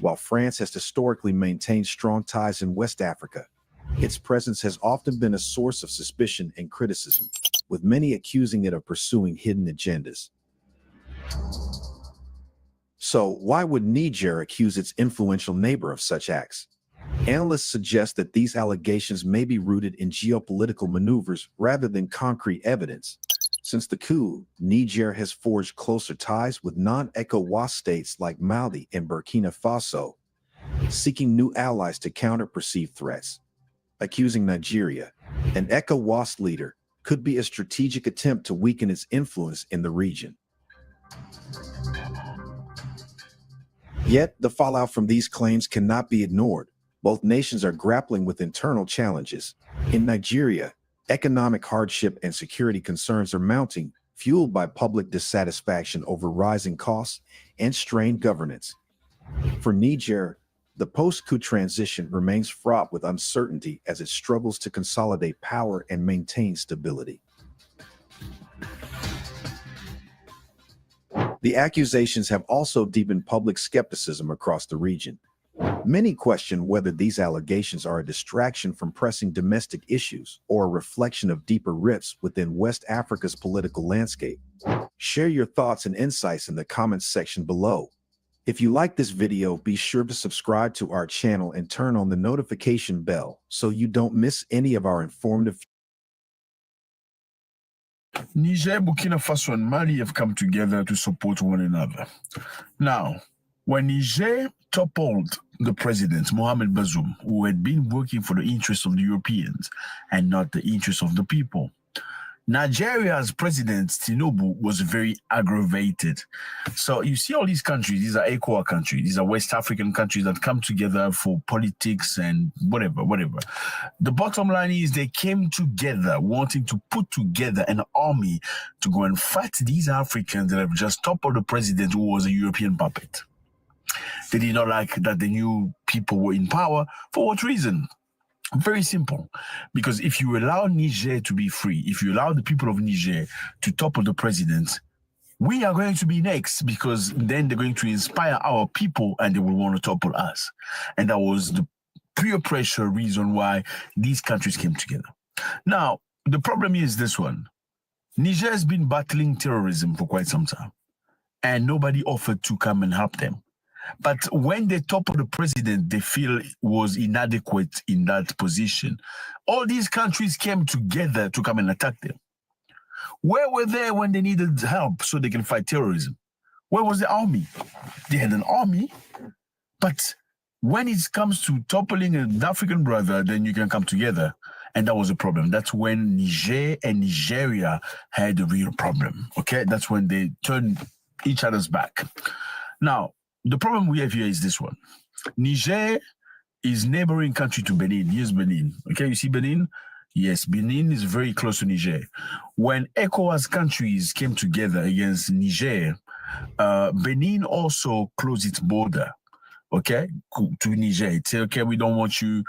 S9: While France has historically maintained strong ties in West Africa, its presence has often been a source of suspicion and criticism, with many accusing it of pursuing hidden agendas. So, why would Niger accuse its influential neighbor of such acts? Analysts suggest that these allegations may be rooted in geopolitical maneuvers rather than concrete evidence. Since the coup, Niger has forged closer ties with non-ECOWAS states like Mali and Burkina Faso, seeking new allies to counter perceived threats. Accusing Nigeria, an ECOWAS leader, could be a strategic attempt to weaken its influence in the region. Yet, the fallout from these claims cannot be ignored. Both nations are grappling with internal challenges. In Nigeria, economic hardship and security concerns are mounting, fueled by public dissatisfaction over rising costs and strained governance. For Niger, the post-coup transition remains fraught with uncertainty as it struggles to consolidate power and maintain stability. The accusations have also deepened public skepticism across the region. Many question whether these allegations are a distraction from pressing domestic issues or a reflection of deeper rifts within West Africa's political landscape. Share your thoughts and insights in the comments section below. If you like this video, be sure to subscribe to our channel and turn on the notification bell so you don't miss any of our informative.
S6: Niger, Burkina Faso, and Mali have come together to support one another. Now, when Niger toppled the president, Mohamed Bazoum, who had been working for the interests of the Europeans and not the interests of the people, Nigeria's president, Tinubu, was very aggravated. So you see all these countries, these are ECOWAS countries, these are West African countries that come together for politics and whatever. The bottom line is they came together wanting to put together an army to go and fight these Africans that have just toppled the president who was a European puppet. They did not like that the new people were in power. For what reason? Very simple. Because if you allow Niger to be free, if you allow the people of Niger to topple the president, we are going to be next, because then they're going to inspire our people and they will want to topple us. And that was the peer pressure reason why these countries came together. Now, the problem is this one. Niger has been battling terrorism for quite some time, and nobody offered to come and help them. But when they toppled the president they feel was inadequate in that position, all these countries came together to come and attack them. Where were they when they needed help so they can fight terrorism? Where was the army? They had an army, but when it comes to toppling an African brother, then you can come together. And that was a problem. That's when Niger and Nigeria had a real problem, okay? That's when they turned each other's back. Now, the problem we have here is this one. Niger is neighboring country to Benin. Here's Benin, okay? You see Benin? Yes, Benin is very close to Niger. When ECOWAS countries came together against Niger, Benin also closed its border, okay, to Niger. It said, okay, we don't want you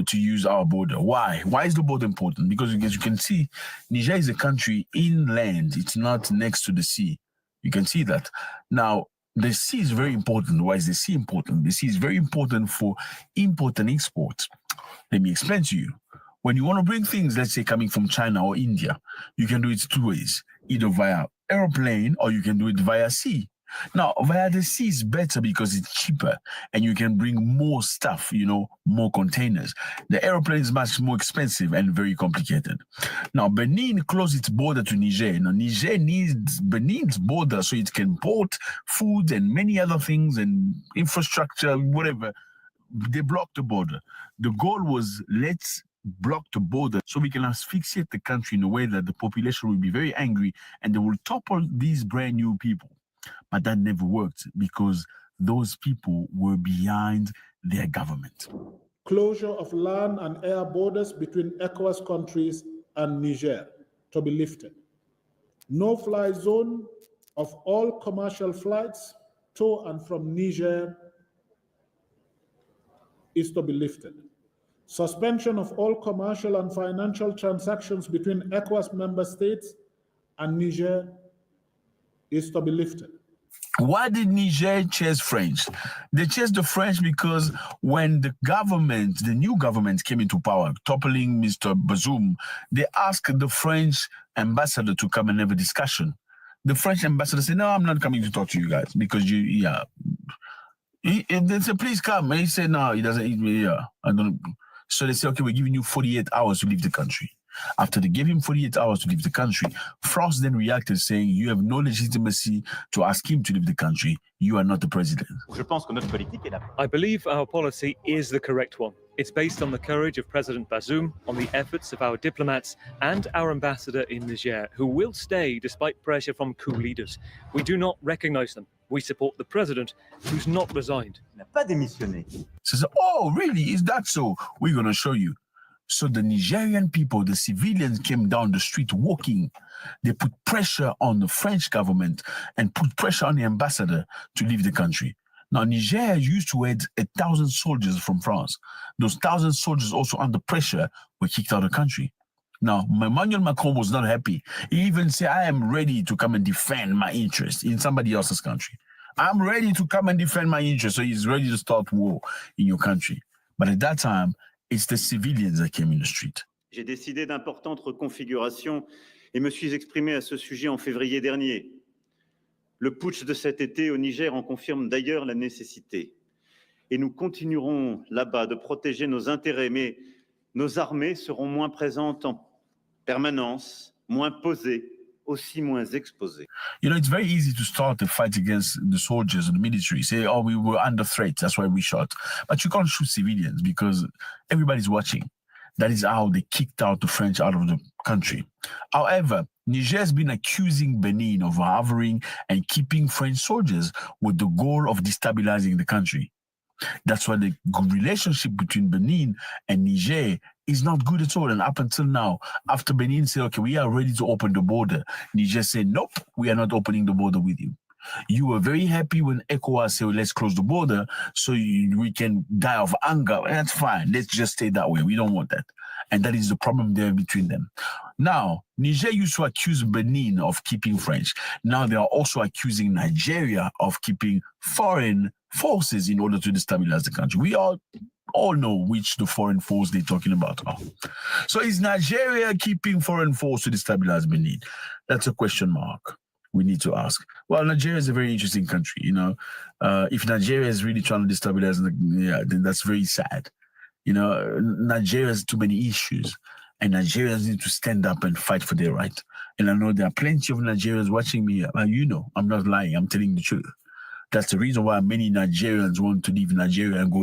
S6: to use our border. Why? Why is the border important? Because as you can see, Niger is a country inland. It's not next to the sea. You can see that. Now, the sea is very important. Why is the sea important? The sea is very important for import and export. Let me explain to you. When you want to bring things, let's say coming from China or India, you can do it two ways, either via airplane or you can do it via sea. Now, via the sea is better because it's cheaper and you can bring more stuff, you know, more containers. The airplane is much more expensive and very complicated. Now, Benin closed its border to Niger. Now, Niger needs Benin's border so it can import food and many other things and infrastructure, whatever. They blocked the border. The goal was, let's block the border so we can asphyxiate the country in a way that the population will be very angry and they will topple these brand new people. But that never worked because those people were behind their government.
S10: Closure of land and air borders between ECOWAS countries and Niger to be lifted. No-fly zone of all commercial flights to and from Niger is to be lifted. Suspension of all commercial and financial transactions between ECOWAS member states and Niger is to be lifted.
S6: Why did Niger chase French? They chased the French because when the government, the new government came into power, toppling Mr. Bazoum, they asked the French ambassador to come and have a discussion. The French ambassador said, no, I'm not coming to talk to you guys because they said, please come. And he said, no, he doesn't eat me. I don't. So they said, okay, we're giving you 48 hours to leave the country. After they gave him 48 hours to leave the country, France then reacted saying, you have no legitimacy to ask him to leave the country. You are not the president.
S11: I believe our policy is the correct one. It's based on the courage of President Bazoum, on the efforts of our diplomats and our ambassador in Niger, who will stay despite pressure from coup leaders. We do not recognize them. We support the president, who's not resigned.
S6: Says, oh, really? Is that so? We're going to show you. So the Nigerian people, the civilians came down the street walking. They put pressure on the French government and put pressure on the ambassador to leave the country. Now, Niger used to have 1,000 soldiers from France. Those 1,000 soldiers also under pressure were kicked out of the country. Now, Emmanuel Macron was not happy. He even said, I am ready to come and defend my interests in somebody else's country. I'm ready to come and defend my interests. So he's ready to start war in your country. But at that time, it's the civilians that came in the street.
S12: J'ai décidé d'importantes reconfigurations et me suis exprimé à ce sujet en février dernier. Le putsch de cet été au Niger en confirme d'ailleurs la nécessité. Et nous continuerons là-bas de protéger nos intérêts, mais nos armées seront moins présentes en permanence, moins posées, aussi moins exposées.
S6: You know, it's very easy to start a fight against the soldiers and the military. Say, oh, we were under threat, that's why we shot. But you can't shoot civilians because everybody's watching. That is how they kicked out the French out of the country. However, Niger has been accusing Benin of harboring and keeping French soldiers with the goal of destabilizing the country. That's why the relationship between Benin and Niger is not good at all. And up until now, after Benin said, okay, we are ready to open the border, Niger said, nope, we are not opening the border with you. You were very happy when ECOWAS said, let's close the border so we can die of anger. That's fine. Let's just stay that way. We don't want that. And that is the problem there between them. Now, Niger used to accuse Benin of keeping French. Now they are also accusing Nigeria of keeping foreign forces in order to destabilize the country. We all know which the foreign force they're talking about are. So is Nigeria keeping foreign force to destabilize Benin? That's a question mark we need to ask. Well, Nigeria is a very interesting country, you know. If Nigeria is really trying to destabilize, then that's very sad. You know, Nigeria has too many issues, and Nigerians need to stand up and fight for their right. And I know there are plenty of Nigerians watching me. You know, I'm not lying. I'm telling the truth. That's the reason why many Nigerians want to leave Nigeria and go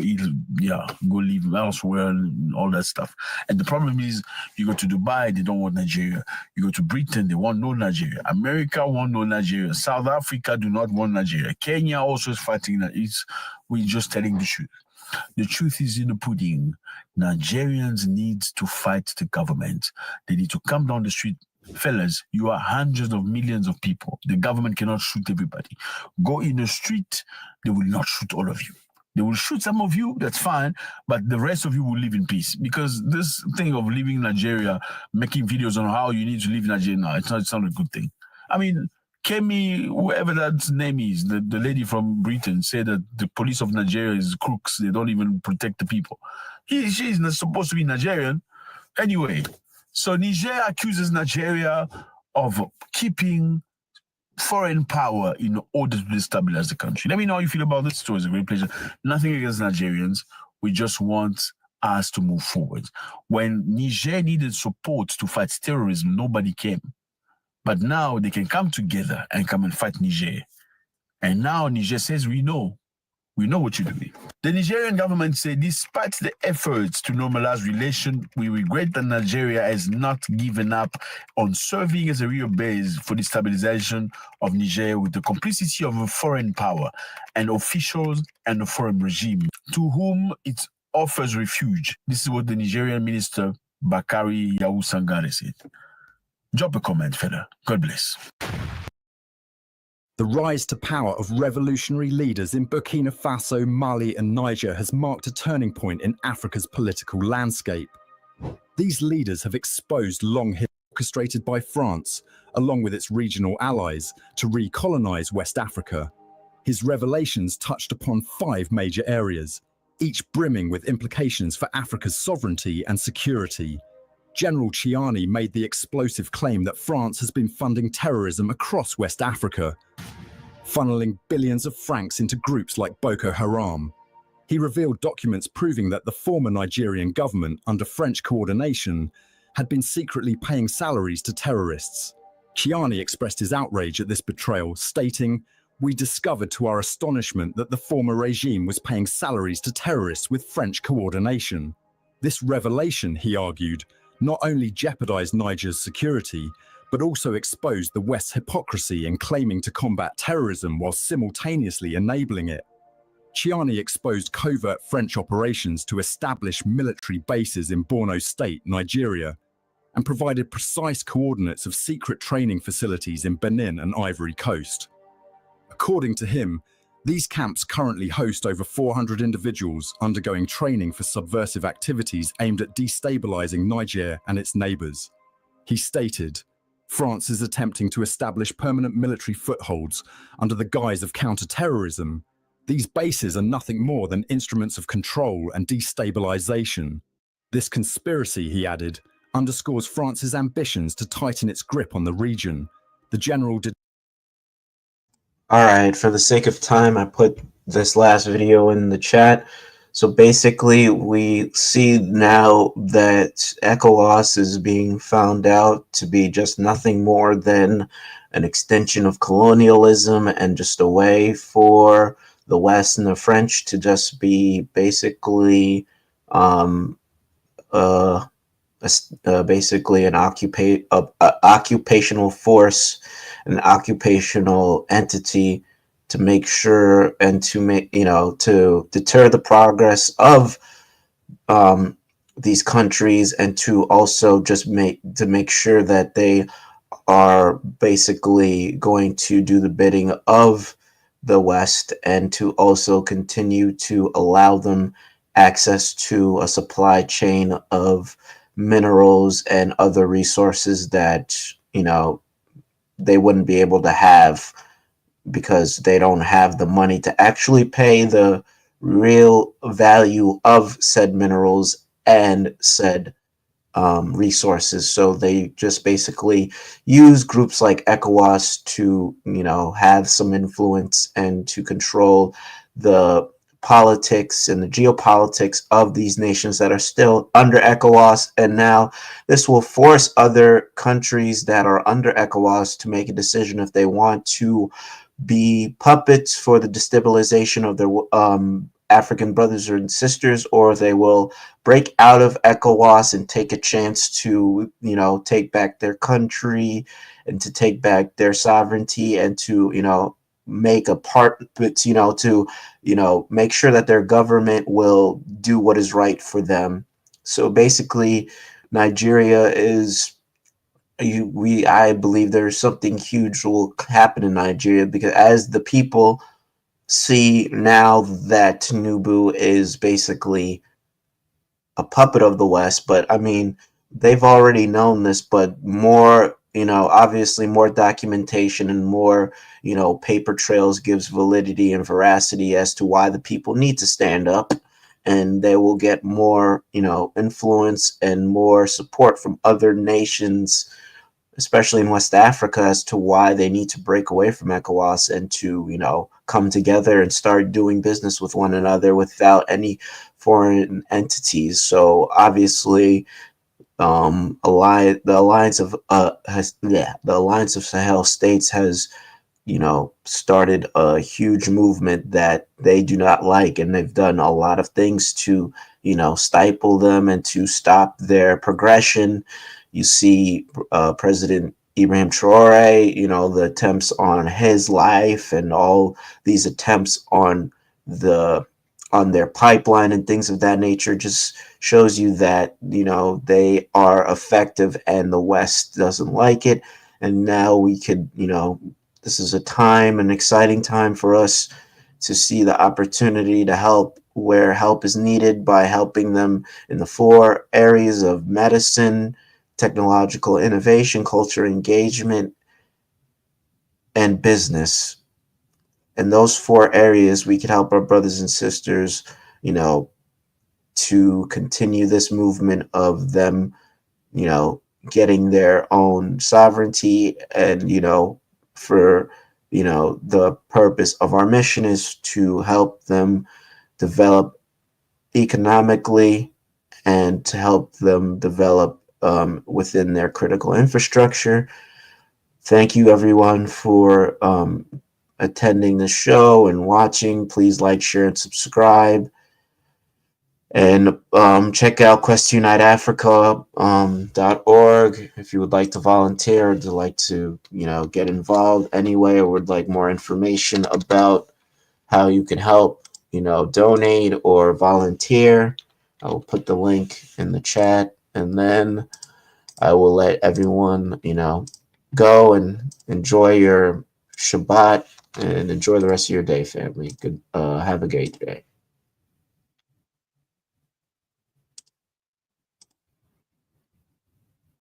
S6: live elsewhere and all that stuff. And the problem is, you go to Dubai, they don't want Nigeria. You go to Britain, they want no Nigeria. America want no Nigeria. South Africa do not want Nigeria. Kenya also is fighting that. We're just telling the truth. The truth is in the pudding. Nigerians need to fight the government. They need to come down the street. Fellas, you are hundreds of millions of people. The government cannot shoot everybody. Go in the street, they will not shoot all of you. They will shoot some of you, that's fine, but the rest of you will live in peace. Because this thing of leaving Nigeria, making videos on how you need to leave Nigeria now, it's not a good thing. I mean, Kemi, whoever that name is, the lady from Britain, said that the police of Nigeria is crooks. They don't even protect the people. She's not supposed to be Nigerian. Anyway, so Niger accuses Nigeria of keeping foreign power in order to destabilize the country. Let me know how you feel about this story. It's a great pleasure. Nothing against Nigerians. We just want us to move forward. When Niger needed support to fight terrorism, nobody came. But now they can come together and come and fight Niger. And now Niger says, we know what you're doing. The Nigerian government said, despite the efforts to normalize relations, we regret that Nigeria has not given up on serving as a real base for the stabilization of Niger with the complicity of a foreign power and officials and a foreign regime to whom it offers refuge. This is what the Nigerian minister, Bakari Yahoo Sangare, said. Drop a comment, fella. God bless.
S13: The rise to power of revolutionary leaders in Burkina Faso, Mali and Niger has marked a turning point in Africa's political landscape. These leaders have exposed long history orchestrated by France, along with its regional allies, to recolonize West Africa. His revelations touched upon 5 major areas, each brimming with implications for Africa's sovereignty and security. General Chiani made the explosive claim that France has been funding terrorism across West Africa, funneling billions of francs into groups like Boko Haram. He revealed documents proving that the former Nigerian government, under French coordination, had been secretly paying salaries to terrorists. Chiani expressed his outrage at this betrayal, stating, "We discovered to our astonishment that the former regime was paying salaries to terrorists with French coordination." This revelation, he argued, not only jeopardized Niger's security, but also exposed the West's hypocrisy in claiming to combat terrorism while simultaneously enabling it. Chiani exposed covert French operations to establish military bases in Borno State, Nigeria, and provided precise coordinates of secret training facilities in Benin and Ivory Coast. According to him, these camps currently host over 400 individuals undergoing training for subversive activities aimed at destabilizing Niger and its neighbors. He stated, "France is attempting to establish permanent military footholds under the guise of counter-terrorism. These bases are nothing more than instruments of control and destabilization. This conspiracy," he added, "underscores France's ambitions to tighten its grip on the region." The general did.
S1: All right, for the sake of time, I put this last video in the chat. So basically, we see now that ECOWAS is being found out to be just nothing more than an extension of colonialism and just a way for the West and the French to just be basically basically an occupational force, an occupational entity to make sure and to make, to deter the progress of these countries, and to also just make sure that they are basically going to do the bidding of the West and to also continue to allow them access to a supply chain of minerals and other resources that, you know, they wouldn't be able to have because they don't have the money to actually pay the real value of said minerals and said resources. So they just basically use groups like ECOWAS to, you know, have some influence and to control the politics and the geopolitics of these nations that are still under ECOWAS. And now this will force other countries that are under ECOWAS to make a decision if they want to be puppets for the destabilization of their African brothers and sisters, or they will break out of ECOWAS and take a chance to, you know, take back their country and to take back their sovereignty and to, you know, make a part, but, you know, to, you know, make sure that their government will do what is right for them. So basically, Nigeria is, I believe there's something huge will happen in Nigeria because as the people see now that Tinubu is basically a puppet of the West, but I mean, they've already known this, but more, you know, obviously more documentation and more, you know, paper trails gives validity and veracity as to why the people need to stand up, and they will get more, you know, influence and more support from other nations, especially in West Africa, as to why they need to break away from ECOWAS and to, you know, come together and start doing business with one another without any foreign entities. So obviously, the alliance of Sahel states has, you know, started a huge movement that they do not like, and they've done a lot of things to, you know, stifle them and to stop their progression. You see President Ibrahim Traore, you know, the attempts on his life and all these attempts on their pipeline and things of that nature just shows you that, you know, they are effective and the West doesn't like it. And now we could, you know, this is an exciting time for us to see the opportunity to help where help is needed by helping them in the 4 areas of medicine, technological innovation, culture engagement, and business. In those 4 areas, we could help our brothers and sisters, you know, to continue this movement of them, you know, getting their own sovereignty. And, you know, for, you know, the purpose of our mission is to help them develop economically and to help them develop within their critical infrastructure. Thank you, everyone, for attending the show and watching. Please like, share, and subscribe. And check out questuniteafrica.org if you would like to volunteer or to like to, you know, get involved anyway, or would like more information about how you can help, you know, donate or volunteer. I will put the link in the chat, and then I will let everyone, you know, go and enjoy your Shabbat and enjoy the rest of your day, family. Good. Have a great day.